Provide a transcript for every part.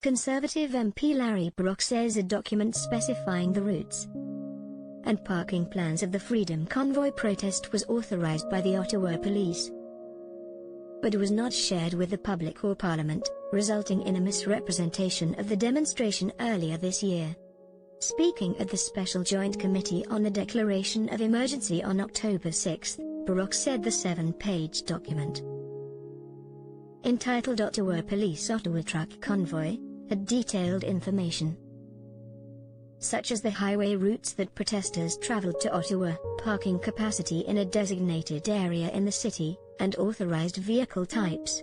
Conservative MP Larry Brock says a document specifying the routes and parking plans of the Freedom Convoy protest was authorized by the Ottawa Police, but was not shared with the public or Parliament, resulting in a misrepresentation of the demonstration earlier this year. Speaking at the Special Joint Committee on the Declaration of Emergency on October 6, Brock said the 7-page document, entitled Ottawa Police Ottawa Truck Convoy, had detailed information such as the highway routes that protesters traveled to Ottawa, parking capacity in a designated area in the city, and authorized vehicle types.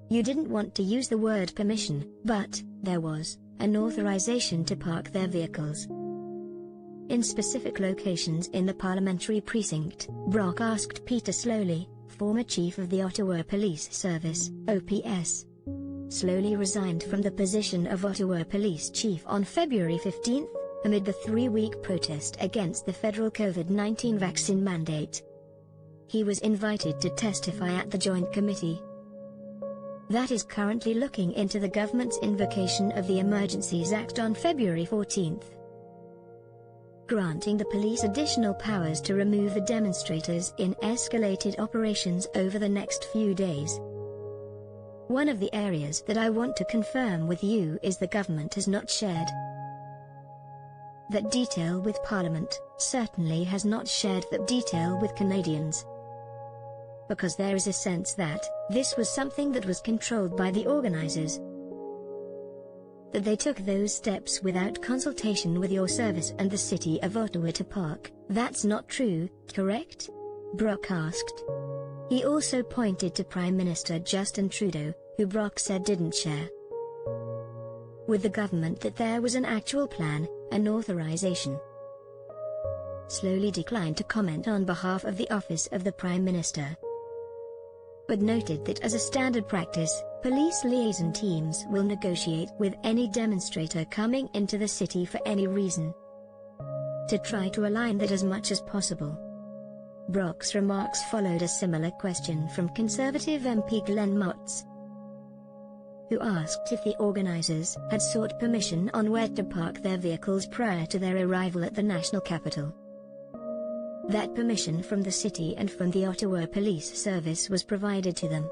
You didn't want to use the word permission, but there was an authorization to park their vehicles in specific locations in the parliamentary precinct. Brock asked Peter Slowly, former chief of the Ottawa Police Service (OPS. Slowly resigned from the position of Ottawa Police Chief on February 15, amid the 3-week protest against the federal COVID-19 vaccine mandate. He was invited to testify at the Joint Committee that is currently looking into the government's invocation of the Emergencies Act on February 14, granting the police additional powers to remove the demonstrators in escalated operations over the next few days. One of the areas that I want to confirm with you is the government has not shared that detail with Parliament, certainly has not shared that detail with Canadians, because there is a sense that this was something that was controlled by the organizers, that they took those steps without consultation with your service and the City of Ottawa to park. That's not true, correct? Brock asked. He also pointed to Prime Minister Justin Trudeau, who Brock said didn't share with the government that there was an actual plan, an authorization. Slowly declined to comment on behalf of the Office of the Prime Minister, but noted that as a standard practice, police liaison teams will negotiate with any demonstrator coming into the city for any reason, to try to align that as much as possible. Brock's remarks followed a similar question from Conservative MP Glenn Motz, who asked if the organizers had sought permission on where to park their vehicles prior to their arrival at the national capital. That permission from the city and from the Ottawa Police Service was provided to them,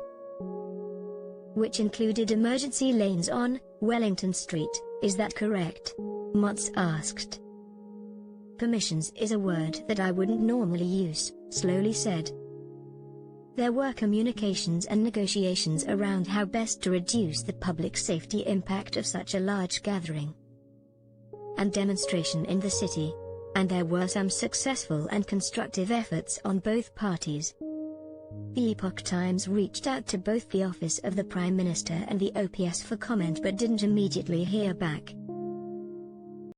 which included emergency lanes on Wellington Street. Is that correct? Motz asked. Permissions is a word that I wouldn't normally use, Slowly said. There were communications and negotiations around how best to reduce the public safety impact of such a large gathering and demonstration in the city, and there were some successful and constructive efforts on both parties. The Epoch Times reached out to both the Office of the Prime Minister and the OPS for comment but didn't immediately hear back.